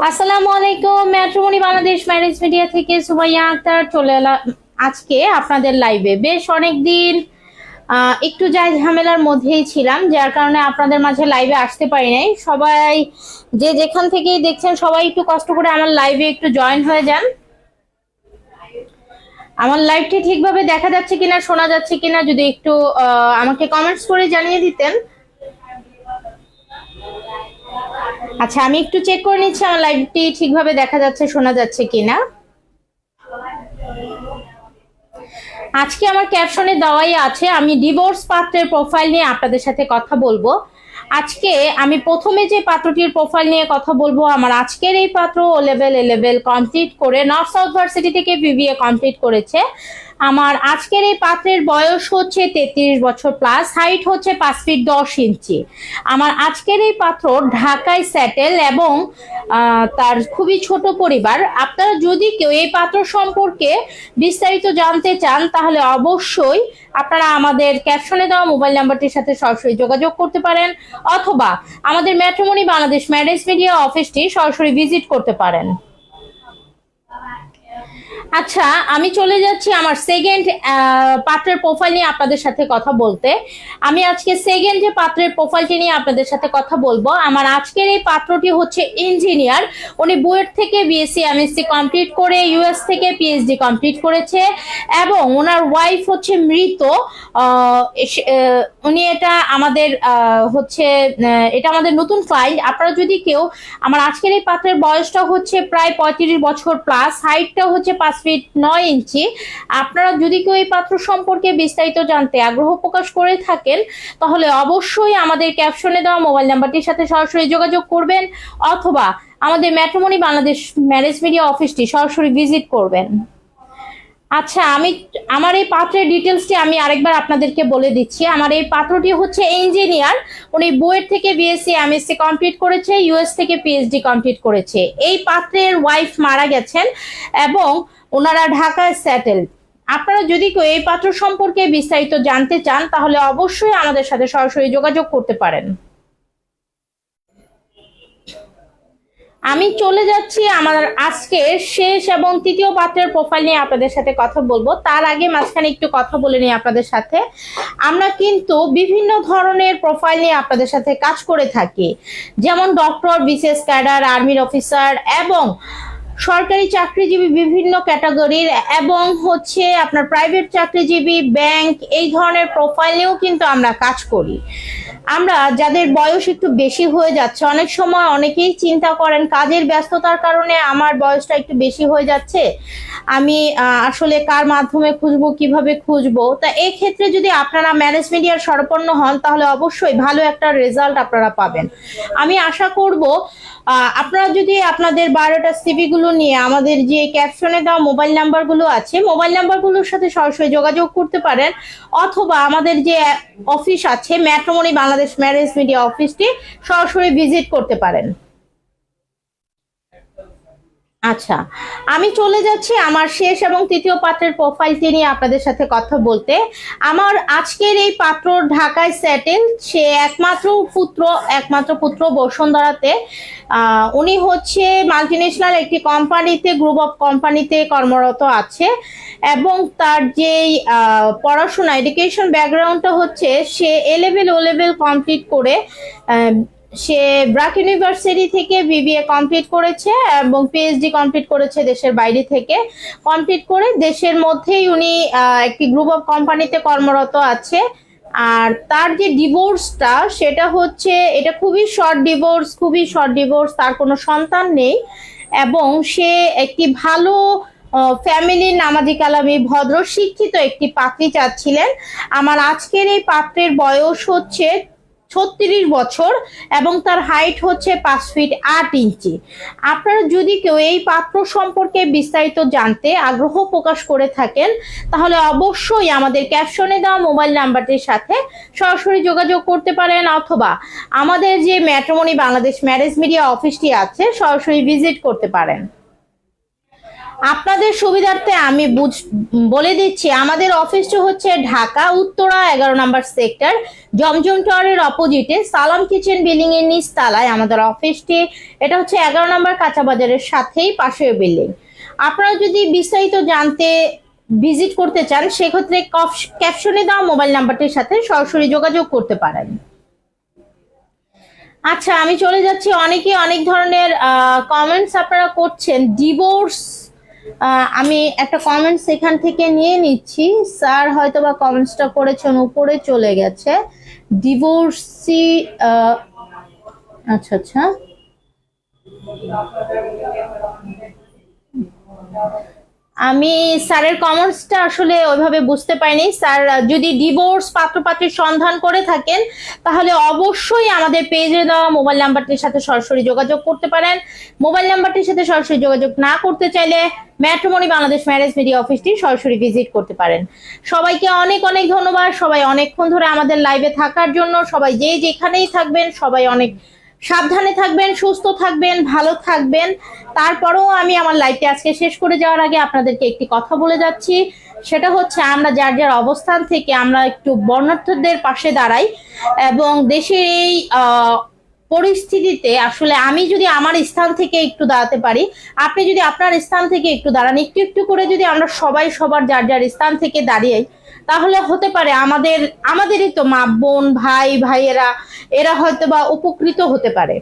আসসালামু আলাইকুম। Matrimony Bangladesh marriage media থেকে সুমাইয়া আক্তার চলে এলাম আজকে আপনাদের লাইভে। বেশ অনেকদিন একটু যাই ঝামেলার মধ্যেই ছিলাম, যার কারণে আপনাদের মাঝে লাইভে আসতে পারি নাই। সবাই যে যেখান থেকেই দেখছেন সবাই একটু কষ্ট করে আমার লাইভে একটু জয়েন হয়ে যান। আমার লাইভটি ঠিকভাবে দেখা যাচ্ছে কিনা, শোনা যাচ্ছে কিনা যদি একটু আমাকে কমেন্টস করে জানিয়ে দিতেন। আচ্ছা, আমি একটু চেক করে নিচ্ছি আমার লাইভটি ঠিকভাবে দেখা যাচ্ছে, শোনা যাচ্ছে কিনা। আজকে আমার ক্যাপশনে দেওয়াই আছে, আমি ডিভোর্স পাত্রের প্রোফাইল নিয়ে আপনাদের সাথে কথা বলবো। আজকে আমি প্রথমে যে পাত্রটির প্রোফাইল নিয়ে কথা বলবো, আমার আজকের এই পাত্র ও লেভেল এ লেভেল কমপ্লিট করে নর্থ সাউথ ভার্সিটি থেকে বিবিএ কমপ্লিট করেছে। আমার আজকের এই পাত্রের বয়স হচ্ছে 33 বছর প্লাস, হাইট হচ্ছে 5 ফিট 10 ইঞ্চি। আমার আজকের এই পাত্র ঢাকায় সেটেল এবং তার খুবই ছোট পরিবার। আপনারা যদি কেউ এই পাত্র সম্পর্কে বিস্তারিত জানতে চান তাহলে অবশ্যই আপনারা আমাদের ক্যাপশনে দেওয়া মোবাইল নাম্বারটির সাথে সরাসরি যোগাযোগ করতে পারেন, অথবা আমাদের ম্যাট্রিমনি বাংলাদেশ ম্যারেজ মিডিয়া অফিসটি সরাসরি ভিজিট করতে পারেন। আচ্ছা, আমি চলে যাচ্ছি আমার সেকেন্ড পাত্রের প্রোফাইল নিয়ে আপনাদের সাথে কথা বলতে। আমি আজকে সেকেন্ড যে পাত্রের প্রোফাইলটি নিয়ে আপনাদের সাথে কথা বলবো। আমার আজকের এই পাত্রটি হচ্ছে ইঞ্জিনিয়ার। উনি বুয়েট থেকে বিএসসি এমএসসি কমপ্লিট করে ইউএস থেকে পিএইচডি কমপ্লিট করেছে এবং ওনার ওয়াইফ হচ্ছে মৃত। উনি এটা আমাদের এটা আমাদের নতুন ক্লায়েন্ট। আপনারা যদি কেউ আমার আজকের এই পাত্রের বয়সটা হচ্ছে প্রায় 35 বছর প্লাস, হাইটটা হচ্ছে 5 ফিট 9 ইঞ্চি। আপনারা যদি কেউ এই পাত্র সম্পর্কে বিস্তারিত জানতে আগ্রহ প্রকাশ করে থাকেন তাহলে অবশ্যই আমাদের ক্যাপশনে দেওয়া মোবাইল নাম্বারটির সাথে সরাসরি যোগাযোগ করবেন, অথবা আমাদের ম্যাট্রিমনি বাংলাদেশ ম্যারেজ মিডিয়া অফিসটি সরাসরি ভিজিট করবেন। আচ্ছা, আমার এই পাত্রের ডিটেলসটি আমি আরেকবার আপনাদেরকে বলে দিচ্ছি। আমার এই পাত্রটি হচ্ছে ইঞ্জিনিয়ার। উনি বুয়েট থেকে বিএসসি এমএসসি কমপ্লিট করেছে, ইউএস থেকে পিএইচডি কমপ্লিট করেছে। এই পাত্রের ওয়াইফ মারা গেছেন এবং ওনারা ঢাকায় সেটেল। আপনারা যদি কেউ এই পাত্র সম্পর্কে বিস্তারিত জানতে চান তাহলে অবশ্যই আমাদের সাথে সরাসরি যোগাযোগ করতে পারেন। আমি চলে যাচ্ছি আমার আজকের শেষ এবং তৃতীয় পাত্রের প্রোফাইল নিয়ে আপনাদের সাথে কথা বলবো। তার আগে মাঝখানে একটু কথা বলে নিই আপনাদের সাথে। আমরা কিন্তু বিভিন্ন ধরনের প্রোফাইল নিয়ে আপনাদের সাথে কাজ করে থাকি, যেমন ডক্টর, বিসিএস ক্যাডার, আর্মির অফিসার এবং সরকারি চাকরিজীবী বিভিন্ন ক্যাটাগরির, এবং হচ্ছে আপনার প্রাইভেট চাকরিজীবী, ব্যাংক, এই ধরনের প্রোফাইল নিয়েও কিন্তু আমরা কাজ করি। আমরা যাদের বয়স একটু বেশি হয়ে যাচ্ছে, অনেক সময় অনেকেই চিন্তা করেন কাজের ব্যস্ততার কারণে আমার বয়সটা একটু বেশি হয়ে যাচ্ছে, আমি আসলে কার মাধ্যমে খুঁজবো, কিভাবে খুঁজবো। তা এই ক্ষেত্রে যদি আপনারা ম্যারেজ মিডিয়ার শরণাপন্ন হন তাহলে অবশ্যই ভালো একটা রেজাল্ট আপনারা পাবেন। আমি আশা করব আপনারা যদি আপনাদের বায়োডাটা সিভি গুলো নিয়ে আমাদের যে ক্যাপশনে দেওয়া মোবাইল নাম্বারগুলো আছে, মোবাইল নাম্বারগুলোর সাথে সরাসরি যোগাযোগ করতে পারেন, অথবা আমাদের যে অফিস আছে ম্যাট্রিমনি বাংলাদেশ ম্যারেজ মিডিয়া অফিসটি সরাসরি ভিজিট করতে পারেন। আচ্ছা, আমি চলে যাচ্ছি আমার শেষ এবং তৃতীয় পাত্রের প্রোফাইলটি নিয়ে আপনাদের সাথে কথা বলতে। আমার আজকের এই পাত্র ঢাকায় সেটেল। সে একমাত্র পুত্র বসুন্ধরাতে। উনি হচ্ছে মাল্টিনেশনাল একটি কোম্পানিতে, গ্রুপ অফ কোম্পানিতে কর্মরত আছে এবং তার যেই পড়াশোনা এডুকেশন ব্যাকগ্রাউন্ডটা হচ্ছে সে A level O level complete করে সে ব্র্যাক ইউনিভার্সিটি থেকে বিবিএ কমপ্লিট করেছে এবং পিএইচডি কমপ্লিট করেছে দেশের বাইরে থেকে। কমপ্লিট করে দেশের মধ্যেই উনি একটি গ্রুপ অফ কোম্পানিতে কর্মরত আছে। আর তার যে ডিভোর্সটা সেটা হচ্ছে, এটা খুবই শর্ট ডিভোর্স, তার কোনো সন্তান নেই এবং সে একটি ভালো ফ্যামিলির নামাজি কালামি ভদ্র শিক্ষিত একটি পাত্রী চাচ্ছিলেন। আমার আজকের এই পাত্রের বয়স হচ্ছে 36 বছর এবং তার হাইট হচ্ছে 5 ফিট 8 ইঞ্চি। আপনারা যদি কেউ এই পাত্র সম্পর্কে বিস্তারিত জানতে আগ্রহ প্রকাশ করে থাকেন তাহলে অবশ্যই আমাদের ক্যাপশনে দেওয়া মোবাইল নাম্বারটির সাথে সরাসরি যোগাযোগ করতে পারেন, অথবা আমাদের যে ম্যাট্রিমনি বাংলাদেশ ম্যারেজ মিডিয়া অফিসটি আছে সরাসরি ভিজিট করতে পারেন। আপনাদের সুবিধার্থে আমি বলে দিচ্ছি, আমাদের অফিসটা হচ্ছে ঢাকা উত্তরা 11 নম্বর সেক্টর, জমজম টাওয়ারের অপোজিটে সালাম কিচেন বিল্ডিং এর নিচ তলায় আমাদের অফিসটি। এটা হচ্ছে 11 নম্বর কাঁচা বাজারের সাথেই পাশের বিল্ডিং। আপনারা যদি বিস্তারিত জানতে ভিজিট করতে চান, সেক্ষেত্রে ক্যাপশনে দেওয়া মোবাইল নাম্বারটির সাথে সরাসরি যোগাযোগ করতে পারেন। আচ্ছা, আমি চলে যাচ্ছি। অনেকে অনেক ধরনের কমেন্টস আপনারা করছেন। ডিভোর্স, আমি একটা কমেন্টস এখান থেকে নিয়ে নিচ্ছি। স্যার হয়তো বা কমেন্টসটা করেছেন, উপরে চলে গেছে। ডিভোর্সি, আচ্ছা আচ্ছা, আমি স্যারের কমেন্টসটা আসলে ওইভাবে বুঝতে পাইনি। স্যার যদি ডিভোর্স পাত্রপাত্রীর সন্ধান করে থাকেন, তাহলে অবশ্যই আমাদের পেজে দেওয়া মোবাইল নাম্বারটির সাথে সরাসরি যোগাযোগ করতে পারেন। মোবাইল নাম্বারটির সাথে সরাসরি যোগাযোগ না করতে চাইলে ম্যাট্রিমনি বাংলাদেশ ম্যারেজ মিডিয়া অফিসটি সরাসরি ভিজিট করতে পারেন। সবাইকে অনেক অনেক ধন্যবাদ, সবাই অনেকক্ষণ ধরে আমাদের লাইভে থাকার জন্য। সবাই যে যেখানেই থাকবেন, সবাই অনেক সাবধানে থাকবেন, সুস্থ থাকবেন, ভালো থাকবেন। তারপরেও আমি আমার লাইভটি আজকে শেষ করে যাওয়ার আগে আপনাদেরকে একটি কথা বলে যাচ্ছি। সেটা হচ্ছে, আমরা যার যার অবস্থান থেকে আমরা একটু বর্ণাঢ্যদের পাশে দাঁড়াই, এবং দেশের এই পরিস্থিতিতে আসলে আমি যদি আমার স্থান থেকে একটু দাঁড়াতে পারি, আপনি যদি আপনার স্থান থেকে একটু দাঁড়ান, একটু একটু করে যদি আমরা সবাই সবার যার যার স্থান থেকে দাঁড়িয়ে, তাহলে হতে পারে আমাদেরই তো মা বোন ভাইয়েরা এরা হয়তো বা উপকৃত হতে পারে।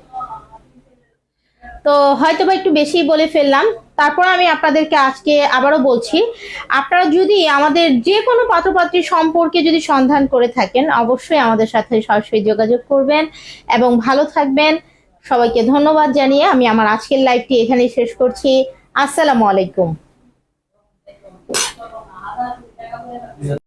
তো হয়তো বা একটু বেশি বলে ফেললাম। তারপর আমি আপনাদেরকে আজকে আবারও বলছি, আপনারা যদি আমাদের যে কোনো পাত্রপাত্রী সম্পর্কে যদি সন্ধান করে থাকেন, অবশ্যই আমাদের সাথে সরাসরি যোগাযোগ করবেন এবং ভালো থাকবেন। সবাইকে ধন্যবাদ জানিয়ে আমি আমার আজকের লাইভটি এখানেই শেষ করছি। আসসালামু আলাইকুম।